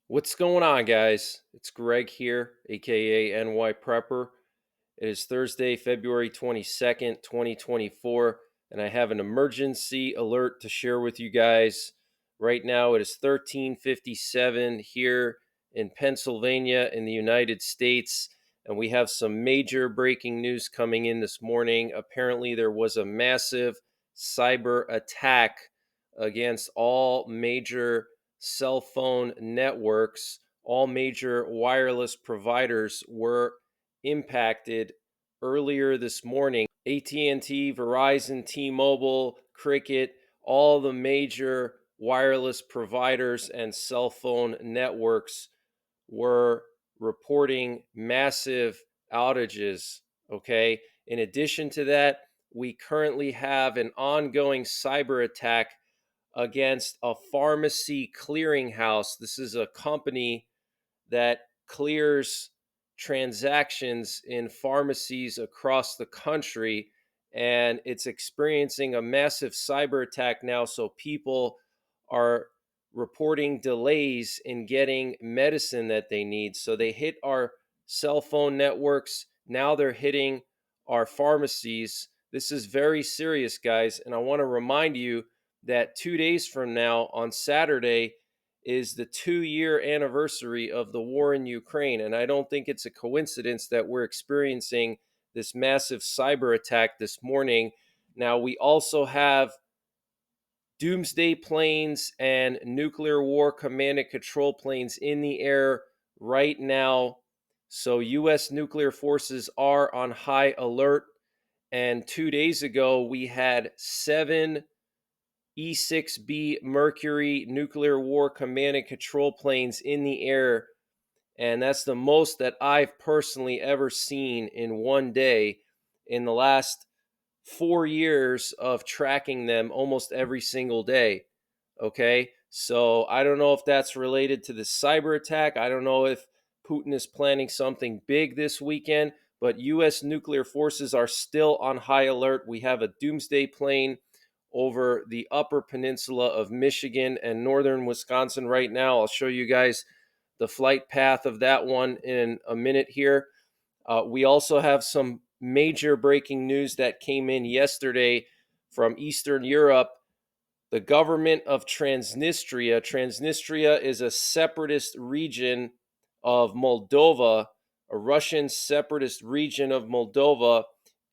What's going on, guys? It's Greg here, aka NYPrepper. It is Thursday, February 22nd, 2024, and I have an emergency alert to share with you guys. Right now, it is 13:57 here in Pennsylvania in the United States, and we have some major breaking news coming in this morning. Apparently, there was a massive cyber attack against all major cell phone networks. All major wireless providers were impacted earlier this morning. AT&T, Verizon, T-Mobile, Cricket, all the major wireless providers and cell phone networks were reporting massive outages, okay? In addition to that, we currently have an ongoing cyber attack against a pharmacy clearinghouse. This is a company that clears transactions in pharmacies across the country, and it's experiencing a massive cyber attack now. So people are reporting delays in getting medicine that they need. So they hit our cell phone networks. Now they're hitting our pharmacies. This is very serious, guys. And I want to remind you that 2 days from now, on Saturday, is the 2-year anniversary of the war in Ukraine. And I don't think it's a coincidence that we're experiencing this massive cyber attack this morning. Now, we also have Doomsday planes and nuclear war command and control planes in the air right now. So, U.S. nuclear forces are on high alert. And 2 days ago, we had 7 E-6B Mercury nuclear war command and control planes in the air. And that's the most that I've personally ever seen in one day in the last 4 years of tracking them almost every single day. Okay. So I don't know if that's related to the cyber attack. I don't know if Putin is planning something big this weekend, but U.S. nuclear forces are still on high alert. We have a Doomsday plane over the upper peninsula of Michigan and northern Wisconsin right now. I'll show you guys the flight path of that one in a minute here. We also have some major breaking news that came in yesterday from Eastern Europe. The government of Transnistria is a separatist region of Moldova, a Russian separatist region of Moldova,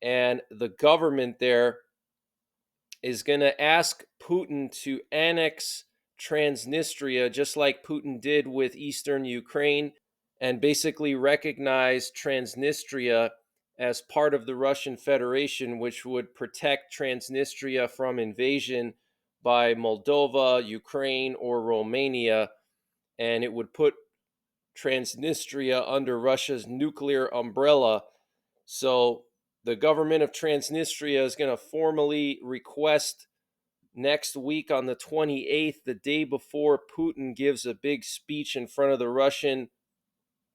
and the government there is going to ask Putin to annex Transnistria, just like Putin did with Eastern Ukraine, and basically recognize Transnistria as part of the Russian Federation, which would protect Transnistria from invasion by Moldova, Ukraine, or Romania. And it would put Transnistria under Russia's nuclear umbrella. So the government of Transnistria is going to formally request next week on the 28th, the day before Putin gives a big speech in front of the Russian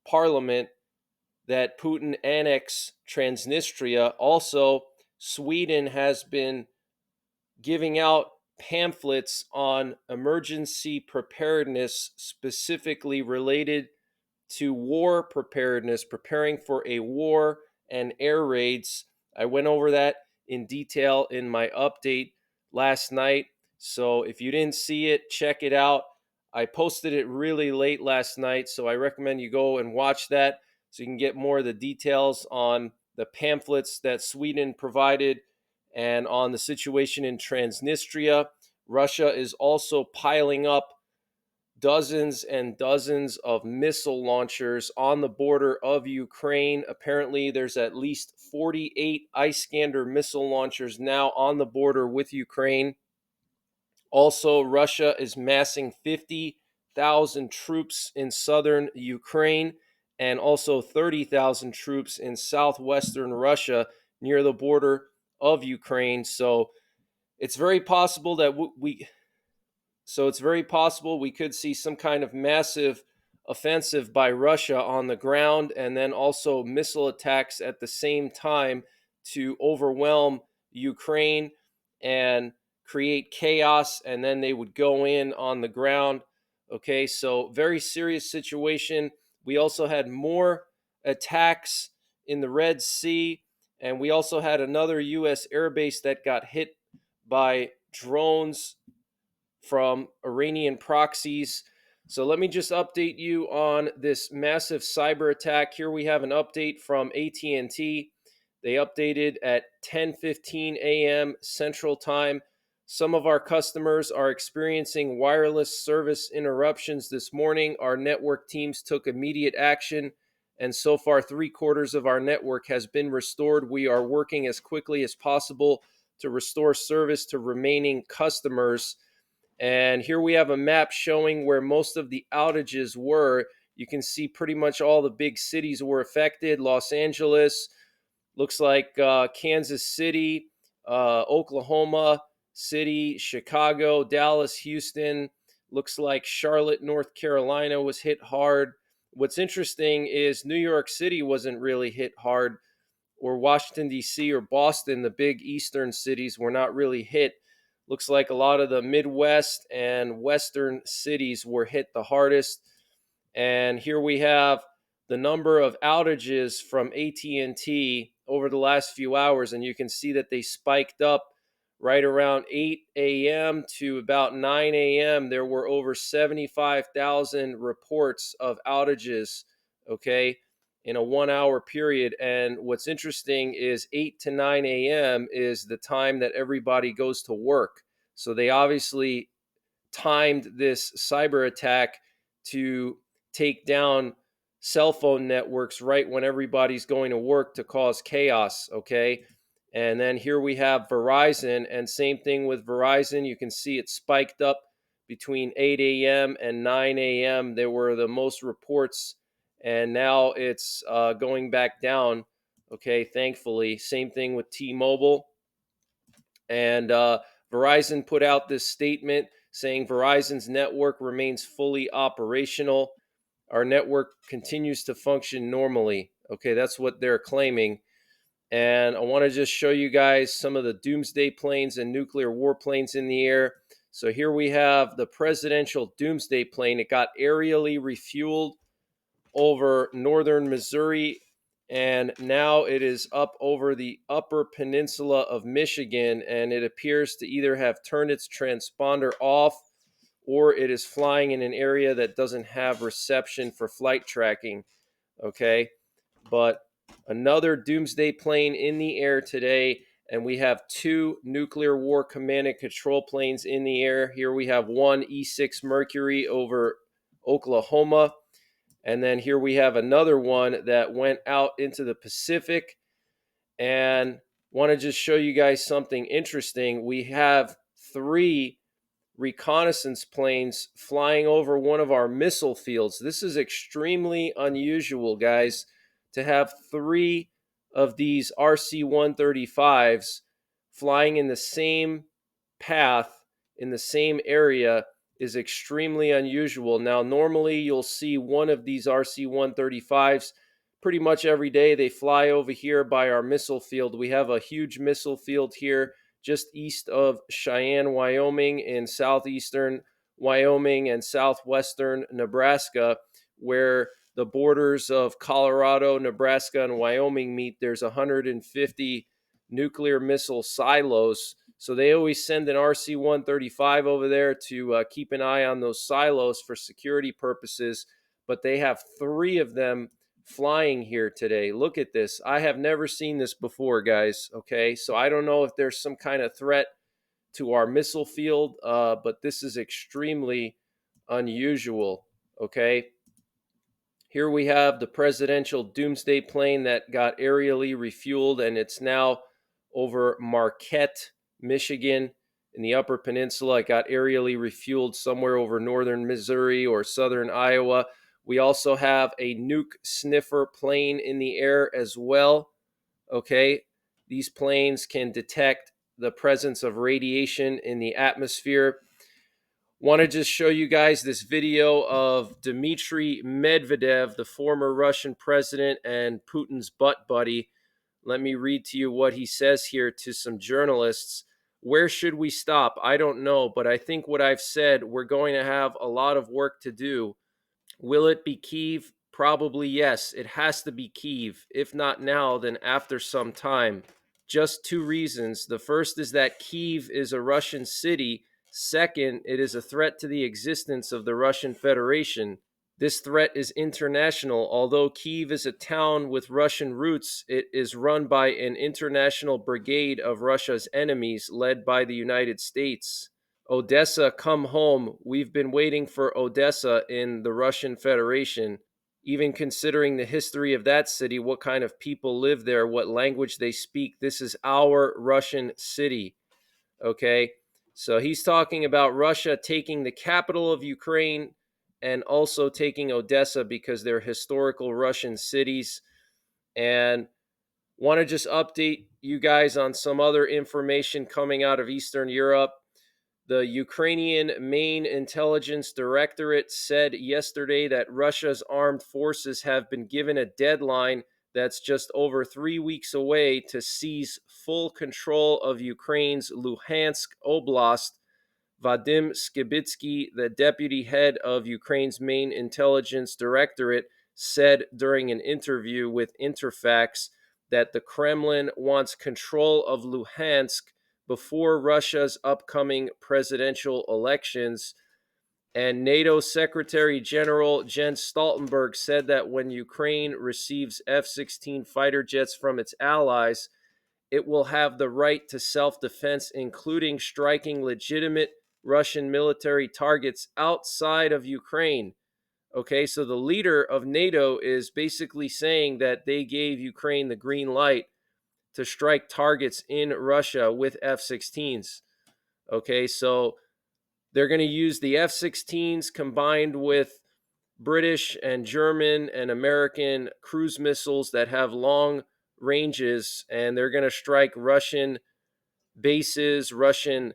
parliament, that Putin annex Transnistria. Also, Sweden has been giving out pamphlets on emergency preparedness, specifically related to war preparedness, preparing for a war and air raids. I went over that in detail in my update last night. So if you didn't see it, check it out. I posted it really late last night, so I recommend you go and watch that so you can get more of the details on the pamphlets that Sweden provided and on the situation in Transnistria. Russia is also piling up dozens and dozens of missile launchers on the border of Ukraine. Apparently, there's at least 48 Iskander missile launchers now on the border with Ukraine. Also, Russia is massing 50,000 troops in southern Ukraine and also 30,000 troops in southwestern Russia near the border of Ukraine. So it's very possible that we could see some kind of massive offensive by Russia on the ground, and then also missile attacks at the same time to overwhelm Ukraine and create chaos, and then they would go in on the ground Okay, so very serious situation. We also had more attacks in the Red Sea, and we also had another U.S. airbase that got hit by drones from Iranian proxies. So let me just update you on this massive cyber attack. Here we have an update from AT&T. They updated at 10:15 a.m. Central Time. Some of our customers are experiencing wireless service interruptions this morning. Our network teams took immediate action, and so far, three-quarters of our network has been restored. We are working as quickly as possible to restore service to remaining customers. And here we have a map showing where most of the outages were. You can see pretty much all the big cities were affected. Los Angeles, looks like Kansas City, Oklahoma City, Chicago, Dallas, Houston. Looks like Charlotte, North Carolina was hit hard. What's interesting is New York City wasn't really hit hard, or Washington, D.C., or Boston, the big eastern cities, were not really hit. Looks like a lot of the Midwest and Western cities were hit the hardest. And here we have the number of outages from AT&T over the last few hours, and you can see that they spiked up right around 8 a.m. to about 9 a.m. There were over 75,000 reports of outages, okay, in a 1 hour period. And what's interesting is 8 to 9 a.m. is the time that everybody goes to work. So they obviously timed this cyber attack to take down cell phone networks right when everybody's going to work to cause chaos, okay? And then here we have Verizon, and same thing with Verizon. You can see it spiked up between 8 a.m. and 9 a.m. There were the most reports, and now it's going back down, okay, thankfully. Same thing with T-Mobile. And Verizon put out this statement saying Verizon's network remains fully operational. Our network continues to function normally. Okay, that's what they're claiming. And I want to just show you guys some of the Doomsday planes and nuclear warplanes in the air. So here we have the presidential Doomsday plane. It got aerially refueled over northern Missouri, and now it is up over the upper peninsula of Michigan, and it appears to either have turned its transponder off or it is flying in an area that doesn't have reception for flight tracking. Okay, but another Doomsday plane in the air today, and we have two nuclear war command and control planes in the air. Here we have one E-6 Mercury over Oklahoma, and then here we have another one that went out into the Pacific. And want to just show you guys something interesting. We have three reconnaissance planes flying over one of our missile fields. This is extremely unusual, guys, to have three of these RC-135s flying in the same path, in the same area, is extremely unusual. Now, normally you'll see one of these RC-135s pretty much every day. They fly over here by our missile field. We have a huge missile field here just east of Cheyenne, Wyoming, in southeastern Wyoming and southwestern Nebraska, where the borders of Colorado, Nebraska, and Wyoming meet. There's 150 nuclear missile silos. So they always send an RC-135 over there to keep an eye on those silos for security purposes. But they have three of them flying here today. Look at this. I have never seen this before, guys. Okay, so I don't know if there's some kind of threat to our missile field, but this is extremely unusual. Okay, here we have the presidential Doomsday plane that got aerially refueled, and it's now over Marquette, Michigan, in the Upper Peninsula. It got aerially refueled somewhere over northern Missouri or southern Iowa. We also have a nuke sniffer plane in the air as well. Okay, these planes can detect the presence of radiation in the atmosphere. Want to just show you guys this video of Dmitry Medvedev, the former Russian president and Putin's butt buddy. Let me read to you what he says here to some journalists. Where should we stop? I don't know, but I think what I've said, we're going to have a lot of work to do. Will it be Kyiv? Probably yes. It has to be Kyiv. If not now, then after some time. Just two reasons. The first is that Kyiv is a Russian city. Second, it is a threat to the existence of the Russian Federation. This threat is international. Although Kyiv is a town with Russian roots, it is run by an international brigade of Russia's enemies led by the United States. Odessa, come home. We've been waiting for Odessa in the Russian Federation. Even considering the history of that city, what kind of people live there, what language they speak, this is our Russian city. Okay? So he's talking about Russia taking the capital of Ukraine and also taking Odessa because they're historical Russian cities. And want to just update you guys on some other information coming out of Eastern Europe. The Ukrainian main intelligence directorate said yesterday that Russia's armed forces have been given a deadline that's just over 3 weeks away to seize full control of Ukraine's Luhansk Oblast. Vadim Skibitsky, the deputy head of Ukraine's main intelligence directorate, said during an interview with Interfax that the Kremlin wants control of Luhansk before Russia's upcoming presidential elections. And NATO Secretary General Jens Stoltenberg said that when Ukraine receives F 16 fighter jets from its allies, it will have the right to self defense, including striking legitimate Russian military targets outside of Ukraine. Okay, so the leader of NATO is basically saying that they gave Ukraine the green light to strike targets in Russia with F 16s. Okay, so they're going to use the F 16s combined with British and German and American cruise missiles that have long ranges, and they're going to strike Russian bases, Russian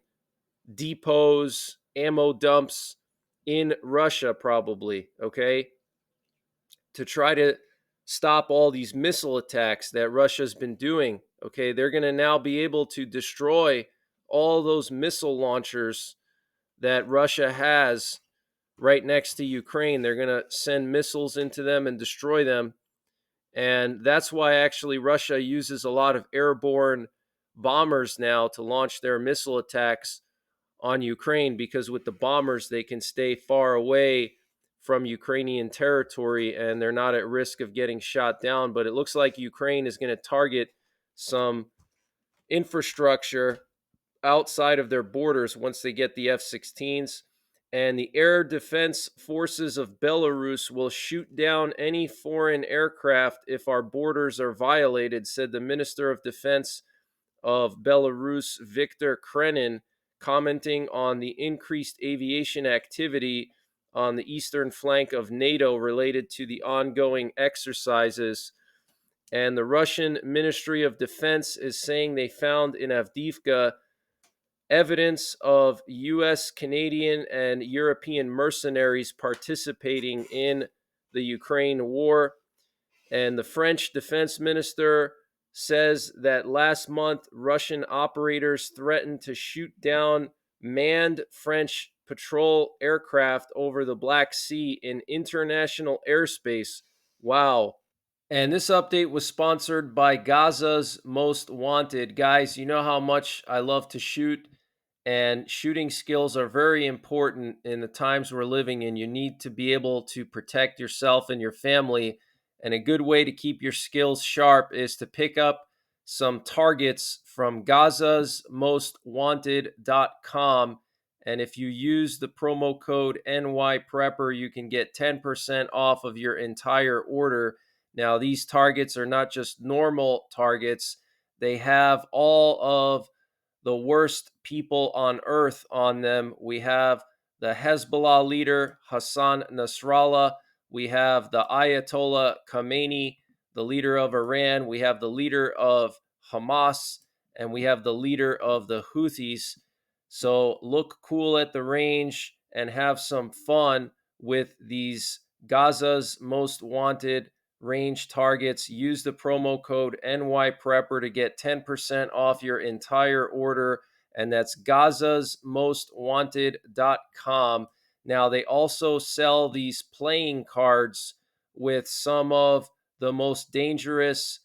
depots, ammo dumps in Russia, probably, okay, to try to stop all these missile attacks that Russia's been doing. Okay, they're going to now be able to destroy all those missile launchers that Russia has right next to Ukraine. They're going to send missiles into them and destroy them. And that's why actually Russia uses a lot of airborne bombers now to launch their missile attacks on Ukraine, because with the bombers, they can stay far away from Ukrainian territory and they're not at risk of getting shot down. But it looks like Ukraine is going to target some infrastructure outside of their borders once they get the F 16s. And the air defense forces of Belarus will shoot down any foreign aircraft if our borders are violated, said the Minister of Defense of Belarus, Viktor Krenin, commenting on the increased aviation activity on the eastern flank of NATO related to the ongoing exercises. And the Russian Ministry of Defense is saying they found in Avdiivka evidence of US, Canadian, and European mercenaries participating in the Ukraine war. And the French defense minister says that last month, Russian operators threatened to shoot down manned French patrol aircraft over the Black Sea in international airspace. Wow. And this update was sponsored by Gaza's Most Wanted. Guys, you know how much I love to shoot, and shooting skills are very important in the times we're living in. You need to be able to protect yourself and your family. And a good way to keep your skills sharp is to pick up some targets from gazasmostwanted.com. And if you use the promo code NYPrepper, you can get 10% off of your entire order. Now, these targets are not just normal targets, they have all of the worst people on earth on them. We have the Hezbollah leader, Hassan Nasrallah. We have the Ayatollah Khamenei, the leader of Iran. We have the leader of Hamas, and we have the leader of the Houthis. So look cool at the range and have some fun with these Gaza's Most Wanted range targets. Use the promo code NYPrepper to get 10% off your entire order and that's gazasmostwanted.com. Now, they also sell these playing cards with some of the most dangerous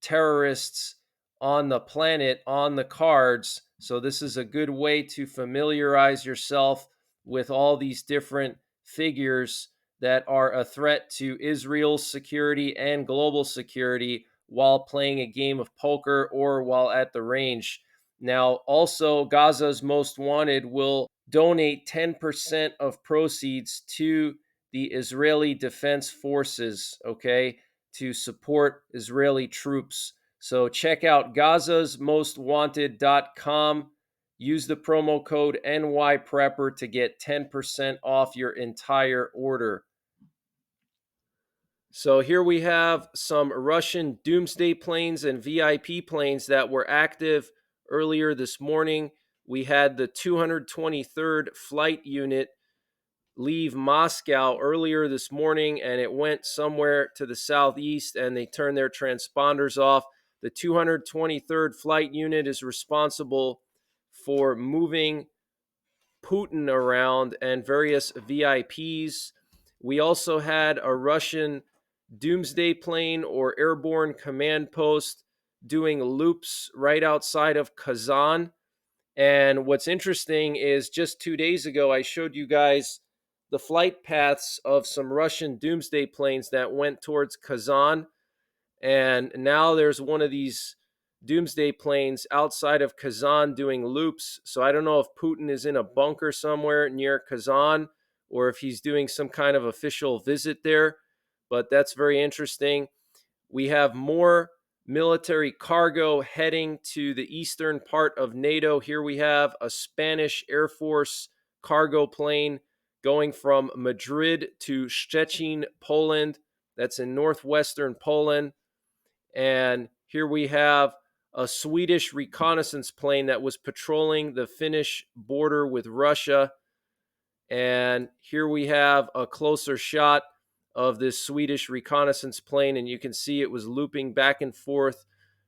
terrorists on the planet on the cards. So, this is a good way to familiarize yourself with all these different figures that are a threat to Israel's security and global security while playing a game of poker or while at the range. Now, also, Gaza's Most Wanted will donate 10% of proceeds to the Israeli Defense Forces, okay, to support Israeli troops. So check out gazasmostwanted.com. Use the promo code NYPrepper to get 10% off your entire order. So here we have some Russian Doomsday planes and VIP planes that were active earlier this morning. We had the 223rd Flight Unit leave Moscow earlier this morning, and it went somewhere to the southeast, and they turned their transponders off. The 223rd Flight Unit is responsible for moving Putin around and various VIPs. We also had a Russian Doomsday plane or Airborne command post doing loops right outside of Kazan. And what's interesting is just 2 days ago, I showed you guys the flight paths of some Russian Doomsday planes that went towards Kazan. And now there's one of these Doomsday planes outside of Kazan doing loops. So I don't know if Putin is in a bunker somewhere near Kazan or if he's doing some kind of official visit there. But that's very interesting. We have more military cargo heading to the eastern part of NATO. Here we have a Spanish Air Force cargo plane going from Madrid to Szczecin, Poland. That's in northwestern Poland. And here we have a Swedish reconnaissance plane that was patrolling the Finnish border with Russia. And here we have a closer shot of this Swedish reconnaissance plane, and you can see it was looping back and forth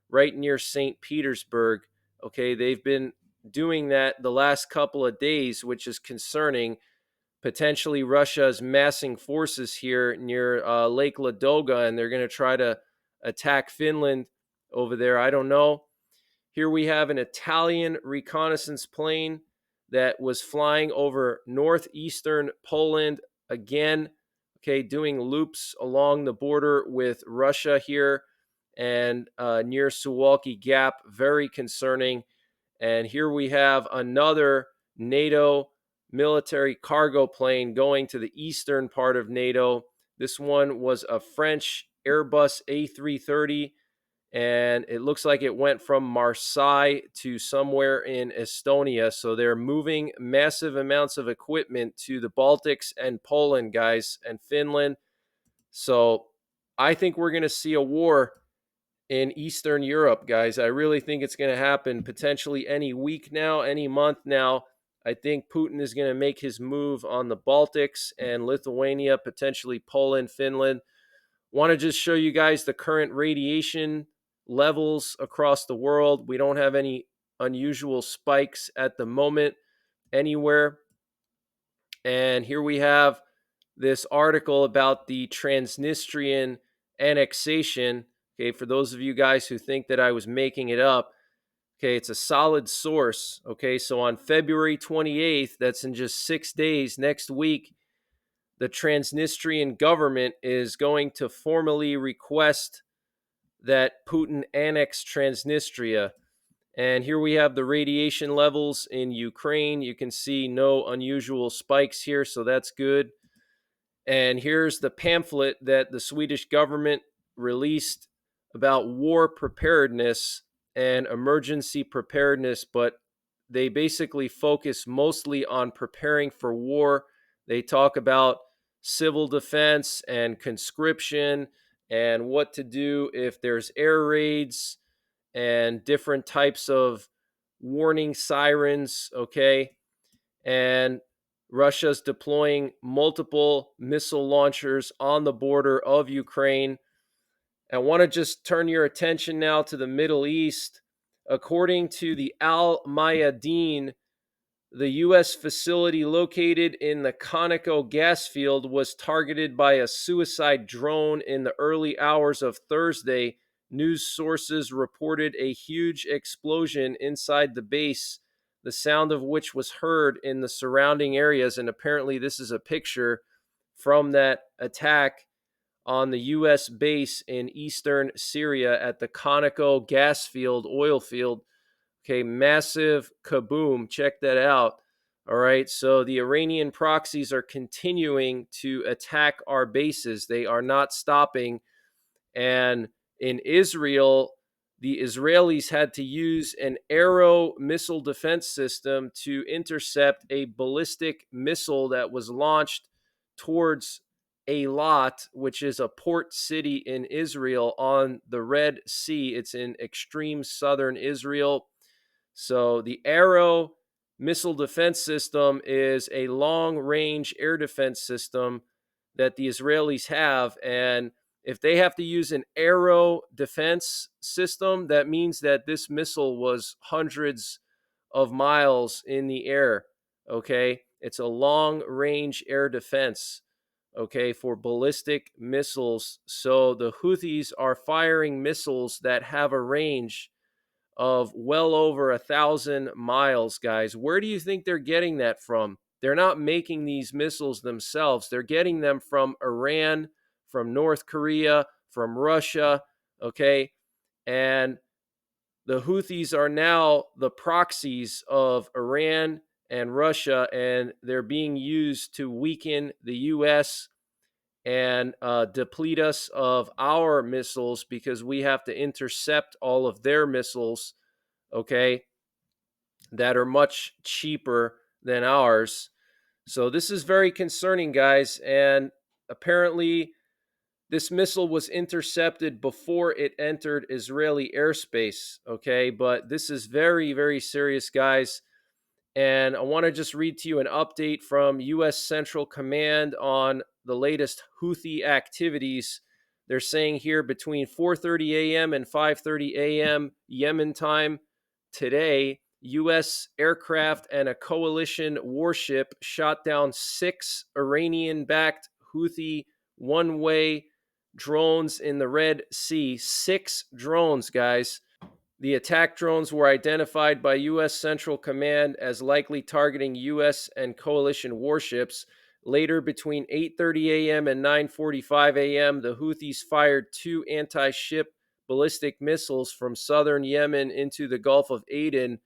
right near St. Petersburg. Okay, they've been doing that the last couple of days, which is concerning. Potentially, Russia is massing forces here near Lake Ladoga, and they're going to try to attack Finland over there. I don't know. Here we have an Italian reconnaissance plane that was flying over northeastern Poland again, okay, doing loops along the border with Russia here and near Suwalki Gap. Very concerning. And here we have another NATO military cargo plane going to the eastern part of NATO. This one was a French Airbus A330, and it looks like it went from Marseille to somewhere in Estonia. So they're moving massive amounts of equipment to the Baltics and Poland, guys, and Finland. So I think we're going to see a war in Eastern Europe, guys. I really think it's going to happen potentially any week now, any month now. I think Putin is going to make his move on the Baltics and Lithuania, potentially Poland, Finland. Want to just show you guys the current radiation levels across the world. We don't have any unusual spikes at the moment anywhere. And here we have this article about the Transnistrian annexation. Okay, for those of you guys who think that I was making it up, okay, it's a solid source. Okay, so on February 28th, that's in just 6 days, next week, the Transnistrian government is going to formally request that Putin annex Transnistria. And here we have the radiation levels in Ukraine. You can see no unusual spikes here, so that's good. And here's the pamphlet that the Swedish government released about war preparedness and emergency preparedness, but they basically focus mostly on preparing for war. They talk about civil defense and conscription and what to do if there's air raids and different types of warning sirens, okay? And Russia's deploying multiple missile launchers on the border of Ukraine. I want to just turn your attention now to the Middle East. According to the Al Mayadeen, the U.S. facility located in the Conoco gas field was targeted by a suicide drone in the early hours of Thursday. News sources reported a huge explosion inside the base, the sound of which was heard in the surrounding areas. And apparently, this is a picture from that attack on the U.S. base in eastern Syria at the Conoco gas field, oil field. Okay, massive kaboom. Check that out. All right, so the Iranian proxies are continuing to attack our bases. They are not stopping. And in Israel, the Israelis had to use an Arrow missile defense system to intercept a ballistic missile that was launched towards Eilat, which is a port city in Israel on the Red Sea. It's in extreme southern Israel. So the Arrow missile defense system is a long range air defense system that the Israelis have. And if they have to use an Arrow defense system, that means that this missile was hundreds of miles in the air. Okay. It's a long range air defense. Okay. For ballistic missiles. So the Houthis are firing missiles that have a range of well over 1,000 miles, guys. Where do you think they're getting that from? They're not making these missiles themselves. They're getting them from Iran, from North Korea, from Russia, okay? And the Houthis are now the proxies of Iran and Russia, and they're being used to weaken the U.S. and deplete us of our missiles because we have to intercept all of their missiles, okay, that are much cheaper than ours. So this is very concerning, guys. And apparently, this missile was intercepted before it entered Israeli airspace, okay? But this is very, very serious, guys. And I want to just read to you an update from U.S. Central Command on the latest Houthi activities. They're saying here between 4:30 a.m. and 5:30 a.m. Yemen time today, U.S. aircraft and a coalition warship shot down 6 Iranian-backed Houthi one-way drones in the Red Sea. 6 drones, guys. The attack drones were identified by U.S. Central Command as likely targeting U.S. and coalition warships. Later, between 8:30 a.m. and 9:45 a.m., the Houthis fired 2 anti-ship ballistic missiles from southern Yemen into the Gulf of Aden.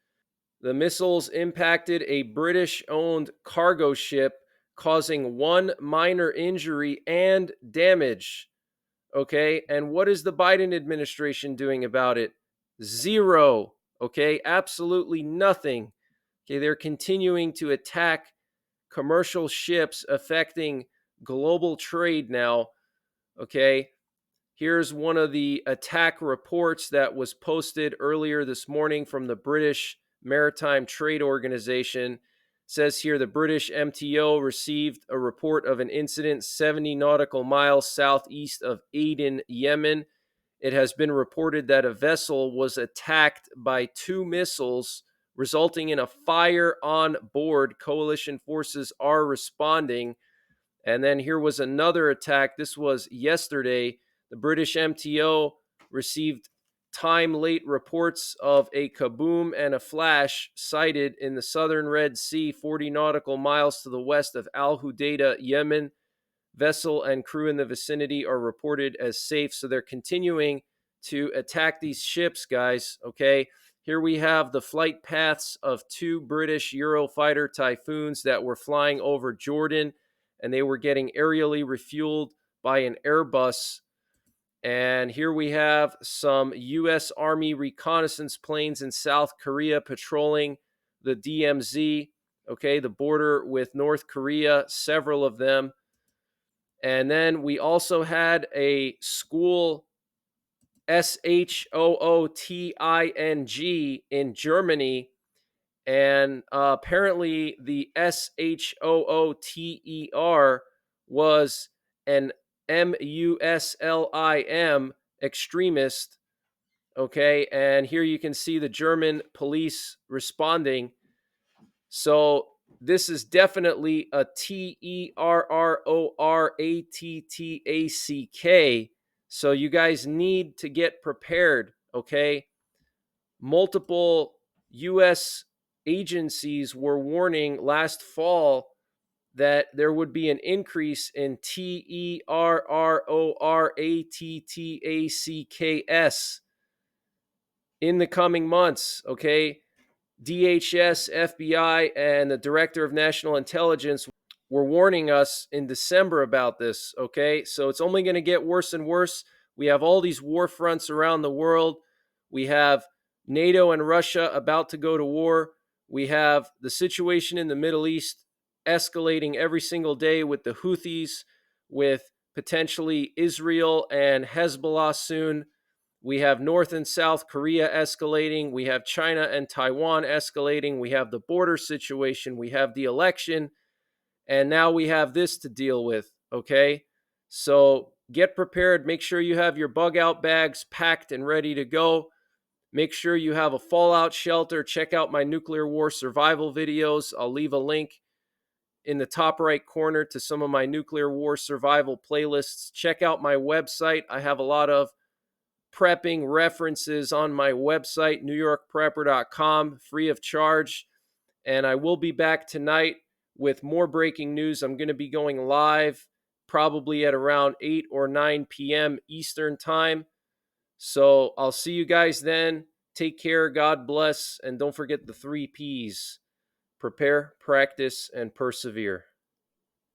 The missiles impacted a British-owned cargo ship, causing 1 minor injury and damage. Okay, and what is the Biden administration doing about it? Zero. Okay, absolutely nothing. Okay, they're continuing to attack commercial ships affecting global trade now. Okay, here's one of the attack reports that was posted earlier this morning from the British Maritime Trade Organization. It says here the British MTO received a report of an incident 70 nautical miles southeast of Aden, Yemen. It has been reported that a vessel was attacked by 2 missiles, resulting in a fire on board. Coalition forces are responding. And then here was another attack. This was yesterday. The British MTO received time late reports of a kaboom and a flash sighted in the southern Red Sea, 40 nautical miles to the west of Al Hudaydah, Yemen. Vessel and crew in the vicinity are reported as safe. So they're continuing to attack these ships, guys. Okay. Here we have the flight paths of 2 British Eurofighter Typhoons that were flying over Jordan, and they were getting aerially refueled by an Airbus. And here we have some U.S. Army reconnaissance planes in South Korea patrolling the DMZ, okay, the border with North Korea, several of them. And then we also had a school SHOOTING in Germany. And apparently the SHOOTER was an MUSLIM extremist Okay, and here you can see the German police responding. So this is definitely a terrorattack. So you guys need to get prepared, okay? Multiple US agencies were warning last fall that there would be an increase in terrorattacks in the coming months, okay? DHS, FBI, and the Director of National Intelligence were warning us in December about this, okay? So it's only going to get worse and worse. We have all these war fronts around the world. We have NATO and Russia about to go to war. We have the situation in the Middle East escalating every single day with the Houthis, with potentially Israel and Hezbollah soon. We have North and South Korea escalating. We have China and Taiwan escalating. We have the border situation. We have the election. And now we have this to deal with. Okay. So get prepared. Make sure you have your bug out bags packed and ready to go. Make sure you have a fallout shelter. Check out my nuclear war survival videos. I'll leave a link in the top right corner to some of my nuclear war survival playlists. Check out my website. I have a lot of prepping references on my website, NYPrepper.com, free of charge. And I will be back tonight with more breaking news. I'm going to be going live probably at around 8 or 9 p.m. Eastern Time. So I'll see you guys then. Take care. God bless. And don't forget the 3 Ps: prepare, practice, and persevere.